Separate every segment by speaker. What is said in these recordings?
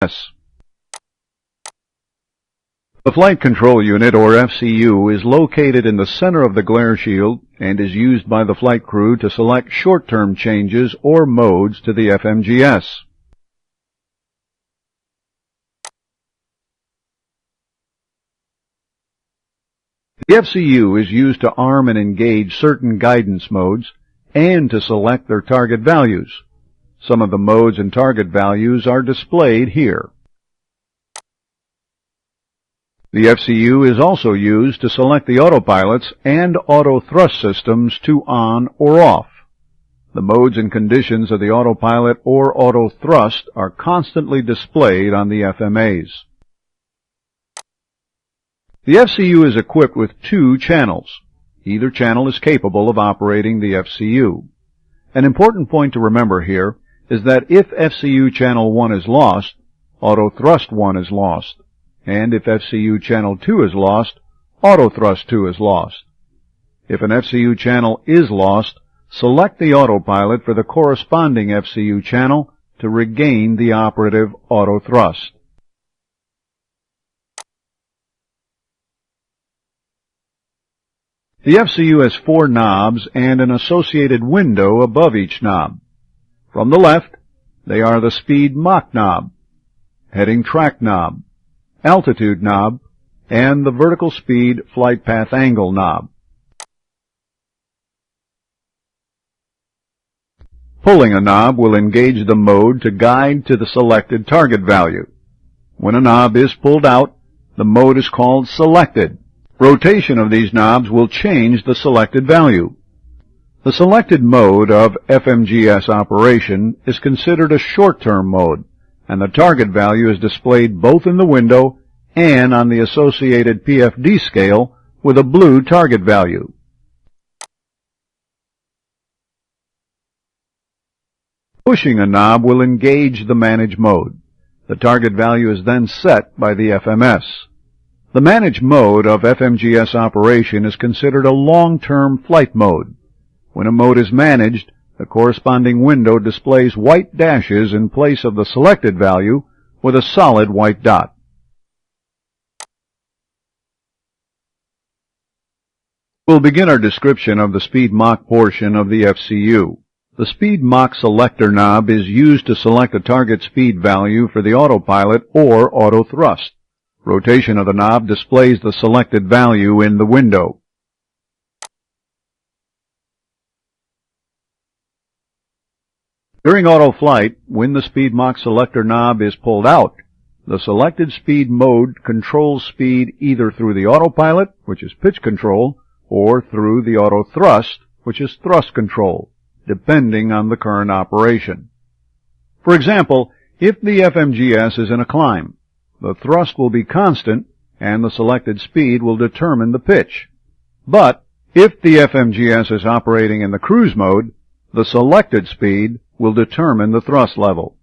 Speaker 1: The Flight Control Unit, or FCU, is located in the center of the glare shield and is used by the flight crew to select short-term changes or modes to the FMGS. The FCU is used to arm and engage certain guidance modes and to select their target values. Some of the modes and target values are displayed here. The FCU is also used to select the autopilots and auto thrust systems to on or off. The modes and conditions of the autopilot or auto thrust are constantly displayed on the FMAs. The FCU is equipped with 2 channels. Either channel is capable of operating the FCU. An important point to remember here is that if FCU channel 1 is lost, auto thrust 1 is lost. And if FCU channel 2 is lost, auto thrust 2 is lost. If an FCU channel is lost, select the autopilot for the corresponding FCU channel to regain the operative auto thrust. The FCU has 4 knobs and an associated window above each knob. From the left, they are the speed Mach knob, heading track knob, altitude knob, and the vertical speed flight path angle knob. Pulling a knob will engage the mode to guide to the selected target value. When a knob is pulled out, the mode is called selected. Rotation of these knobs will change the selected value. The selected mode of FMGS operation is considered a short-term mode, and the target value is displayed both in the window and on the associated PFD scale with a blue target value. Pushing a knob will engage the manage mode. The target value is then set by the FMS. The manage mode of FMGS operation is considered a long-term flight mode. When a mode is managed, the corresponding window displays white dashes in place of the selected value with a solid white dot. We'll begin our description of the speed Mach portion of the FCU. The speed Mach selector knob is used to select a target speed value for the autopilot or auto thrust. Rotation of the knob displays the selected value in the window. During auto flight, when the speed Mach selector knob is pulled out, the selected speed mode controls speed either through the autopilot, which is pitch control, or through the auto thrust, which is thrust control, depending on the current operation. For example, if the FMGS is in a climb, the thrust will be constant and the selected speed will determine the pitch. But if the FMGS is operating in the cruise mode, the selected speed will determine the thrust level.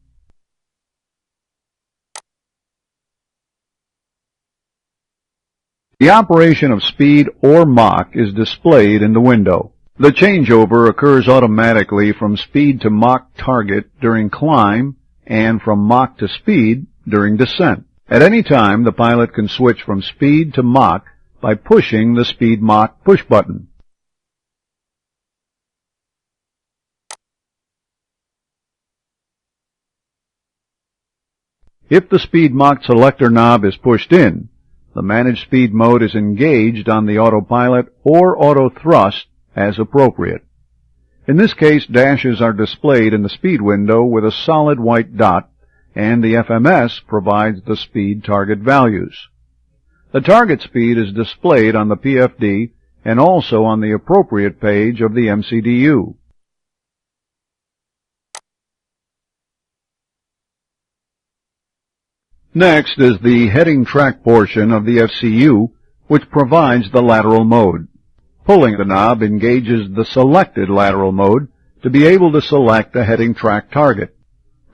Speaker 1: The operation of speed or Mach is displayed in the window. The changeover occurs automatically from speed to Mach target during climb and from Mach to speed during descent. At any time, the pilot can switch from speed to Mach by pushing the speed Mach push button. If the speed Mach selector knob is pushed in, the managed speed mode is engaged on the autopilot or auto thrust as appropriate. In this case, dashes are displayed in the speed window with a solid white dot, and the FMS provides the speed target values. The target speed is displayed on the PFD and also on the appropriate page of the MCDU. Next is the heading track portion of the FCU, which provides the lateral mode. Pulling the knob engages the selected lateral mode to be able to select a heading track target.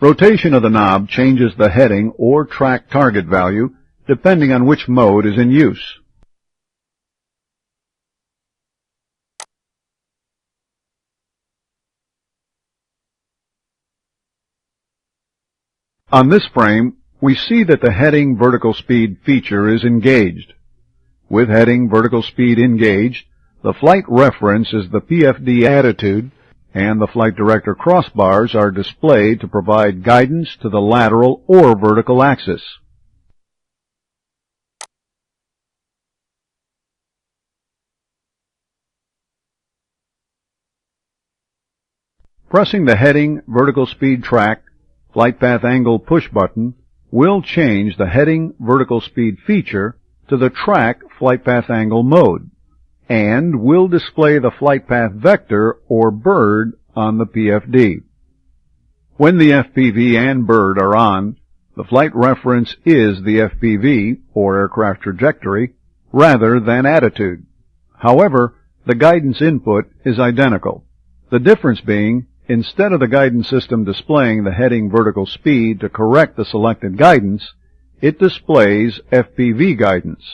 Speaker 1: Rotation of the knob changes the heading or track target value depending on which mode is in use. On this frame, we see that the heading vertical speed feature is engaged. With heading vertical speed engaged, the flight reference is the PFD attitude, and the flight director crossbars are displayed to provide guidance to the lateral or vertical axis. Pressing the heading vertical speed track flight path angle push button will change the heading vertical speed feature to the track flight path angle mode, and will display the flight path vector or bird on the PFD. When the FPV and bird are on, the flight reference is the FPV, or aircraft trajectory, rather than attitude. However, the guidance input is identical. The difference being, instead of the guidance system displaying the heading vertical speed to correct the selected guidance, it displays FPV guidance.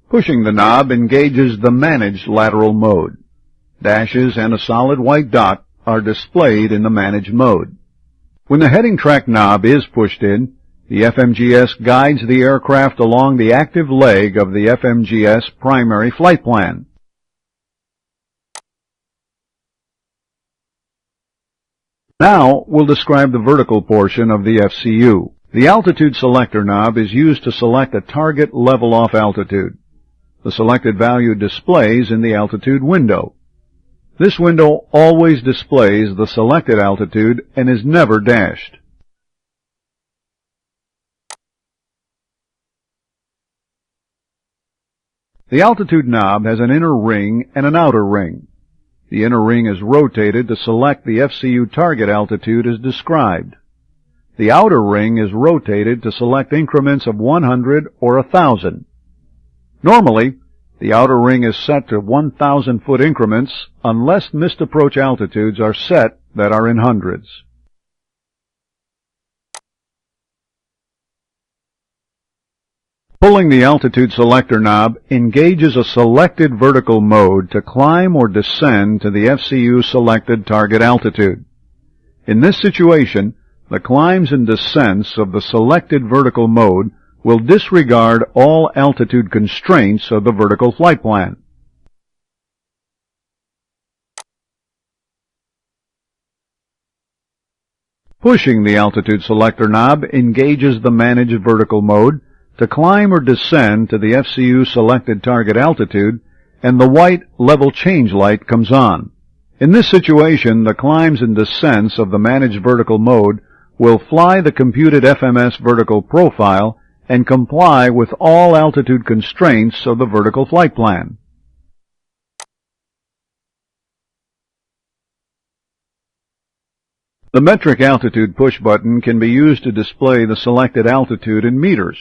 Speaker 1: Pushing the knob engages the Managed Lateral mode. Dashes and a solid white dot are displayed in the Managed mode. When the heading track knob is pushed in, the FMGS guides the aircraft along the active leg of the FMGS primary flight plan. Now we'll describe the vertical portion of the FCU. The altitude selector knob is used to select a target level off altitude. The selected value displays in the altitude window. This window always displays the selected altitude and is never dashed. The altitude knob has an inner ring and an outer ring. The inner ring is rotated to select the FCU target altitude as described. The outer ring is rotated to select increments of 100 or 1,000. Normally, the outer ring is set to 1,000-foot increments unless missed approach altitudes are set that are in hundreds. Pulling the altitude selector knob engages a selected vertical mode to climb or descend to the FCU selected target altitude. In this situation, the climbs and descents of the selected vertical mode will disregard all altitude constraints of the vertical flight plan. Pushing the altitude selector knob engages the Managed Vertical mode to climb or descend to the FCU selected target altitude, and the white level change light comes on. In this situation, the climbs and descents of the Managed Vertical mode will fly the computed FMS vertical profile and comply with all altitude constraints of the vertical flight plan. The metric altitude push button can be used to display the selected altitude in meters.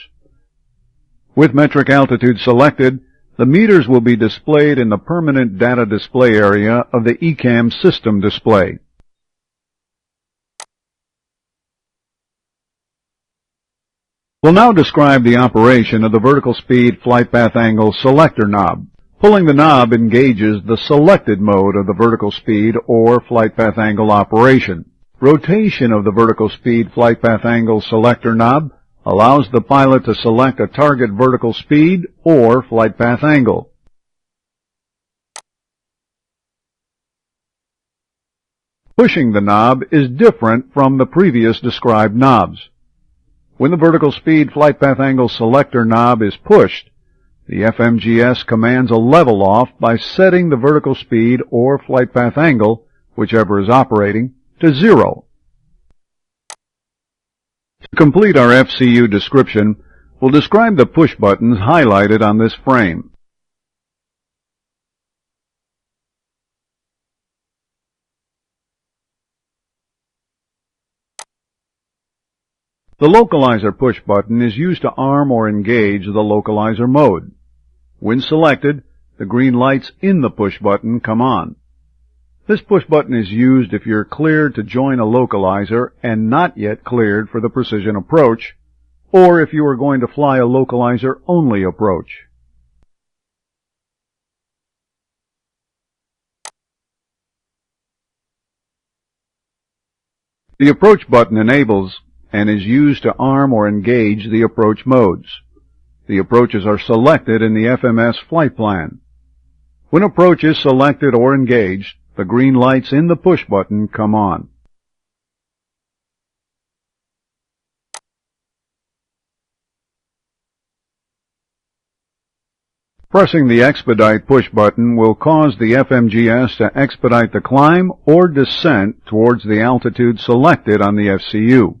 Speaker 1: With metric altitude selected, the meters will be displayed in the permanent data display area of the ECAM system display. We'll now describe the operation of the vertical speed flight path angle selector knob. Pulling the knob engages the selected mode of the vertical speed or flight path angle operation. Rotation of the vertical speed flight path angle selector knob allows the pilot to select a target vertical speed or flight path angle. Pushing the knob is different from the previous described knobs. When the vertical speed flight path angle selector knob is pushed, the FMGS commands a level off by setting the vertical speed or flight path angle, whichever is operating, to 0. To complete our FCU description, we'll describe the push buttons highlighted on this frame. The localizer push button is used to arm or engage the localizer mode. When selected, the green lights in the push button come on. This push button is used if you're cleared to join a localizer and not yet cleared for the precision approach, or if you are going to fly a localizer-only approach. The approach button enables and is used to arm or engage the approach modes. The approaches are selected in the FMS flight plan. When approach is selected or engaged, the green lights in the push button come on. Pressing the Expedite push button will cause the FMGS to expedite the climb or descent towards the altitude selected on the FCU.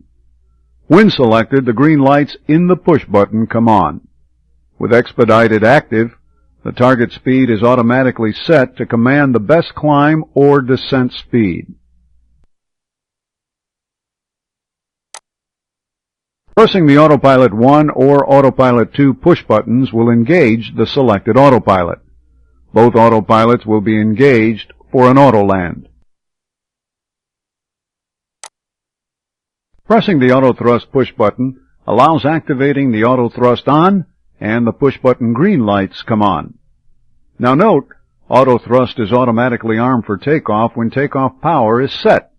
Speaker 1: When selected, the green lights in the push button come on. With Expedited active, the target speed is automatically set to command the best climb or descent speed. Pressing the Autopilot 1 or Autopilot 2 push buttons will engage the selected autopilot. Both autopilots will be engaged for an auto land. Pressing the Auto Thrust push button allows activating the Auto Thrust on, and the push button green lights come on. Now note, Auto Thrust is automatically armed for takeoff when takeoff power is set.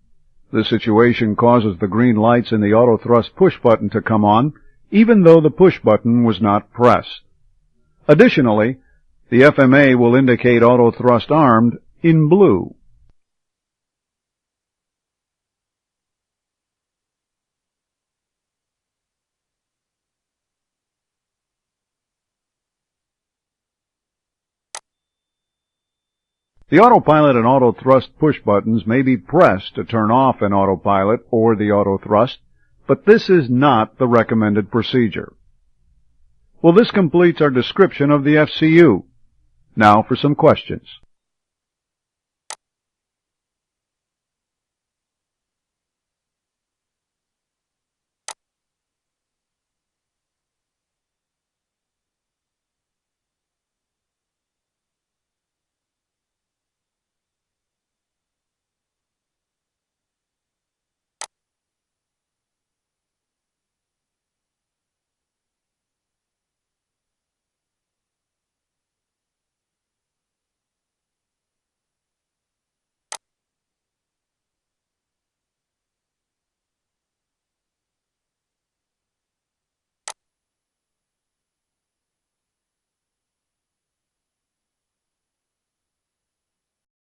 Speaker 1: This situation causes the green lights in the Auto Thrust push button to come on, even though the push button was not pressed. Additionally, the FMA will indicate Auto Thrust armed in blue. The Autopilot and Auto Thrust push buttons may be pressed to turn off an autopilot or the Auto Thrust, but this is not the recommended procedure. Well, this completes our description of the FCU. Now for some questions.